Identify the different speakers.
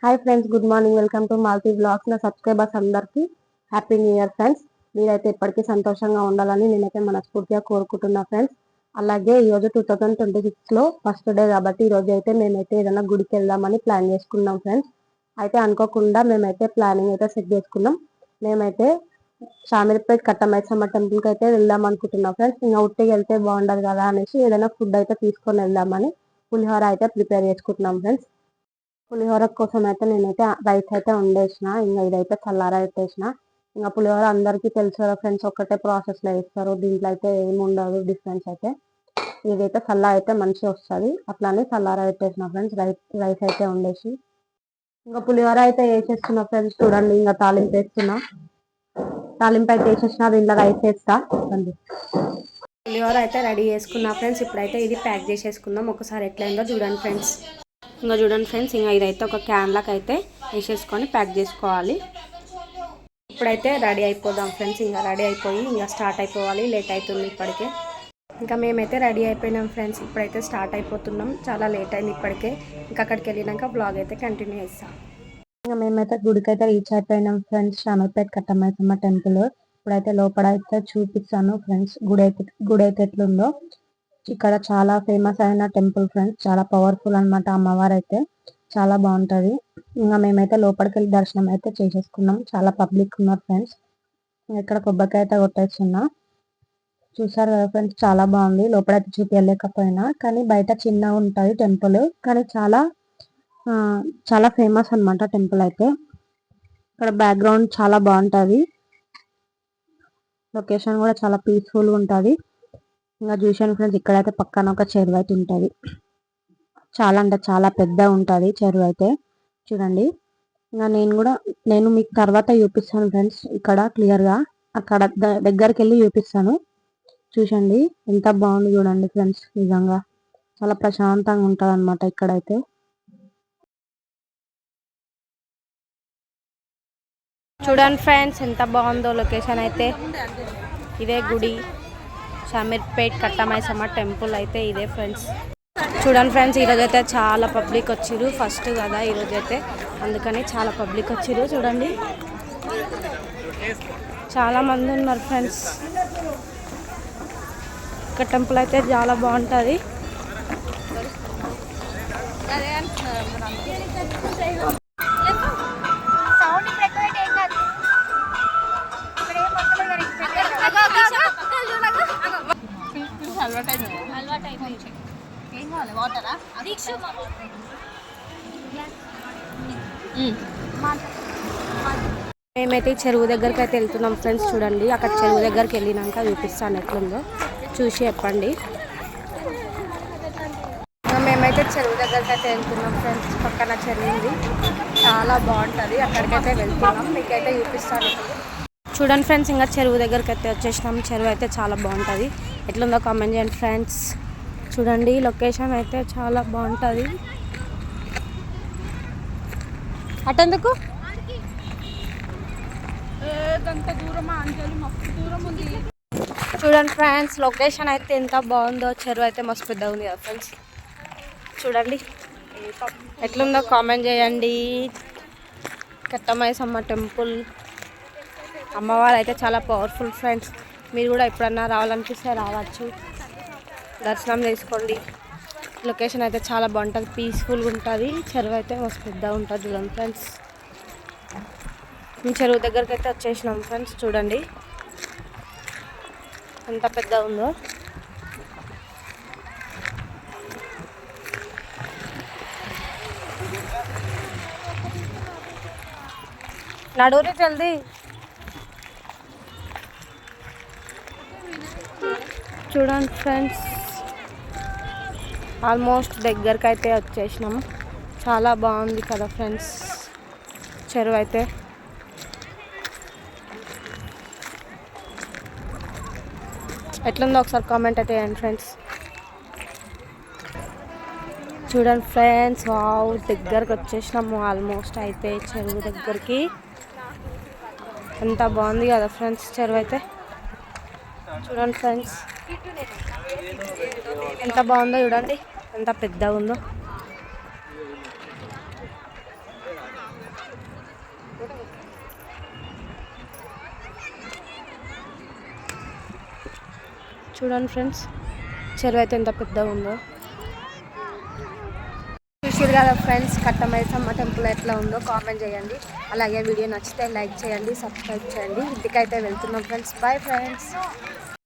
Speaker 1: Hi friends, good morning. Welcome to Malti blogs. నా subscribers అందరికీ happy new year friends. మీరైతే ఎప్పటికీ సంతోషంగా ఉండాలని నేనైతే మనస్ఫూర్తిగా కోరుకుంటున్నా ఫ్రెండ్స్. అలాగే ఈరోజు 2026లో ఫస్ట్ డే కాబట్టి ఈరోజు అయితే మేమైతే ఏదైనా గుడికి వెళ్దామని ప్లాన్ చేసుకున్నాం ఫ్రెండ్స్. అయితే అనుకోకుండా మేమైతే ప్లానింగ్ అయితే సెట్ చేసుకున్నాం. మేమైతే షామీర్పేట్ కట్టమైసమ్మ టెంపుల్కి అయితే వెళ్దాం అనుకుంటున్నాం ఫ్రెండ్స్. ఇంకా ఉట్టికి వెళ్తే బాగుండదు కదా అనేసి ఏదైనా ఫుడ్ అయితే తీసుకొని వెళ్దామని పులిహోర అయితే ప్రిపేర్ చేసుకుంటున్నాం ఫ్రెండ్స్. పులిహోర కోసం అయితే నేనైతే రైస్ అయితే వండేసిన, ఇంకా ఇదైతే చల్లార పెట్టేసిన. ఇంకా పులిహోర అందరికీ తెలుసు కదా ఫ్రెండ్స్, ఒక్కటే ప్రాసెస్లో వేస్తారు. దీంట్లో అయితే ఏమి ఉండదు డిఫరెన్స్ అయితే. ఇదైతే చల్ల అయితే మంచిగా వస్తుంది, అట్లానే చల్లార పెట్టేసిన ఫ్రెండ్స్. రైస్ అయితే వండేసి ఇంకా పులిహోర అయితే వేసేస్తున్నా ఫ్రెండ్స్. చూడండి, ఇంకా తాలింపు వేస్తున్నా. తాలింపు అయితే వేసేసిన, దీంట్లో రైస్ వేస్తా. పులిహోర అయితే రెడీ చేసుకున్నా ఫ్రెండ్స్. ఇప్పుడైతే ఇది ప్యాక్ చేసేసుకుందాం. ఒకసారి ఎట్లయిందో చూడండి ఫ్రెండ్స్. ఇంకా చూడండి ఫ్రెండ్స్, ఇంకా ఇదైతే ఒక క్యాన్లకు అయితే వేసేసుకొని ప్యాక్ చేసుకోవాలి. ఇప్పుడైతే రెడీ అయిపోదాం ఫ్రెండ్స్. ఇంకా రెడీ అయిపోయి ఇంకా స్టార్ట్ అయిపోవాలి. లేట్ అవుతుంది ఇప్పటికే. ఇంకా మేమైతే రెడీ అయిపోయినాం ఫ్రెండ్స్. ఇప్పుడైతే స్టార్ట్ అయిపోతున్నాం. చాలా లేట్ అయింది ఇప్పటికే. ఇంకా అక్కడికి వెళ్ళినాక బ్లాగ్ అయితే కంటిన్యూ చేస్తాం. ఇంకా మేమైతే గుడికి అయితే రీచ్ అయిపోయినాం ఫ్రెండ్స్. షామీర్పేట్ కట్టమైసమ్మ టెంపుల్. ఇప్పుడైతే లోపల అయితే చూపిస్తాను ఫ్రెండ్స్. గుడి అయితే ఎట్లుందో. ఇక్కడ చాలా ఫేమస్ అయిన టెంపుల్ ఫ్రెండ్స్. చాలా పవర్ఫుల్ అనమాట అమ్మవారు అయితే. చాలా బాగుంటది. ఇంకా మేమైతే లోపలికి వెళ్ళి దర్శనం అయితే చేసేసుకున్నాం. చాలా పబ్లిక్ ఉన్నారు ఫ్రెండ్స్. ఇక్కడ కొబ్బరికాయ అయితే కొట్టేస్తున్నా. చూసారు కదా ఫ్రెండ్స్, చాలా బాగుంది. లోపలైతే చూపించలేకపోయినా, కానీ బయట చిన్నగా ఉంటుంది టెంపుల్, కానీ చాలా చాలా ఫేమస్ అనమాట టెంపుల్ అయితే. ఇక్కడ బ్యాక్గ్రౌండ్ చాలా బాగుంటుంది. లొకేషన్ కూడా చాలా పీస్ఫుల్గా ఉంటుంది. ఇంకా చూసాను ఫ్రెండ్స్, ఇక్కడైతే పక్కన ఒక చెరువు అయితే ఉంటుంది. చాలా అంటే చాలా పెద్ద ఉంటుంది చెరువు అయితే. చూడండి, ఇంకా నేను మీకు తర్వాత చూపిస్తాను ఫ్రెండ్స్. ఇక్కడ క్లియర్గా అక్కడ దగ్గరికి వెళ్ళి చూపిస్తాను. చూసండి, ఎంత బాగుంది చూడండి ఫ్రెండ్స్. నిజంగా చాలా ప్రశాంతంగా ఉంటుంది అనమాట ఇక్కడైతే. చూడండి ఫ్రెండ్స్, ఎంత బాగుందో లొకేషన్ అయితే. ఇదే గుడి, షామీర్పేట్ కట్టమైసమ్మ టెంపుల్ అయితే ఇదే ఫ్రెండ్స్. చూడండి ఫ్రెండ్స్, ఈరోజు అయితే చాలా పబ్లిక్ వచ్చిర్రు. ఫస్ట్ కదా ఈరోజు అయితే, అందుకని చాలా పబ్లిక్ వచ్చిర్రు. చూడండి, చాలా మంది ఉన్నారు ఫ్రెండ్స్. ఇక్కడ టెంపుల్ అయితే చాలా బాగుంటుంది. మేమైతే చెరువు దగ్గరికి అయితే వెళ్తున్నాం ఫ్రెండ్స్. చూడండి, అక్కడ చెరువు దగ్గరికి వెళ్ళినాక చూపిస్తాను ఎట్లుందో, చూసి చెప్పండి. మేమైతే చెరువు దగ్గరికి అయితే వెళ్తున్నాం ఫ్రెండ్స్. పక్కన చెరువు ఉంది, చాలా బాగుంటుంది. అక్కడికైతే వెళ్తున్నాం, మీకైతే చూపిస్తాను. చూడండి ఫ్రెండ్స్, ఇంకా చెరువు దగ్గరికి అయితే వచ్చేసినాం. చెరువు అయితే చాలా బాగుంటుంది. ఎట్లుందో కామెంట్ చేయండి ఫ్రెండ్స్. చూడండి, లొకేషన్ అయితే చాలా బాగుంటుంది. అటెందుకు చూడండి ఫ్రెండ్స్, లొకేషన్ అయితే ఎంత బాగుందో. చెరువు అయితే మస్తు పెద్దగా ఉంది కదా ఫ్రెండ్స్. చూడండి, ఎట్లుందో కామెంట్ చేయండి. కట్టమైసమ్మ టెంపుల్ అమ్మవారు అయితే చాలా పవర్ఫుల్ ఫ్రెండ్స్. మీరు కూడా ఎప్పుడన్నా రావాలనిపిస్తే రావచ్చు, దర్శనం చేసుకోండి. లొకేషన్ అయితే చాలా బాగుంటుంది, పీస్ఫుల్గా ఉంటుంది. చెరువు అయితే మస్తు పెద్దగా ఉంటుంది. చూడండి ఫ్రెండ్స్, మేము చెరువు దగ్గరికి అయితే వచ్చేసినాం ఫ్రెండ్స్. చూడండి ఎంత పెద్దగా ఉందో. నడూరి జల్దీ. చూడండి ఫ్రెండ్స్, ఆల్మోస్ట్ దగ్గరికి అయితే వచ్చేసినాం. చాలా బాగుంది కదా ఫ్రెండ్స్ చెరువు అయితే. ఎట్లుందో ఒకసారి కామెంట్ అయితే చేయండి ఫ్రెండ్స్. చూడండి ఫ్రెండ్స్, వావ్, దగ్గరకు వచ్చేసినాము ఆల్మోస్ట్ అయితే చెరువు దగ్గరికి. ఎంత బాగుంది కదా ఫ్రెండ్స్ చెరువు అయితే. చూడండి ఫ్రెండ్స్, ఎంత బాగుందో. చూడండి ఎంత పెద్దగా ఉందో. చూడండి ఫ్రెండ్స్, చెరువు అయితే ఎంత పెద్దగా ఉందో. చూసారు కదా ఫ్రెండ్స్, కట్టమైసమ్మ టెంపుల్ ఎట్లా ఉందో కామెంట్ చేయండి. అలాగే వీడియో నచ్చితే లైక్ చేయండి, సబ్స్క్రైబ్ చేయండి. ఇంటికైతే వెళ్తున్నాం ఫ్రెండ్స్. Bye friends.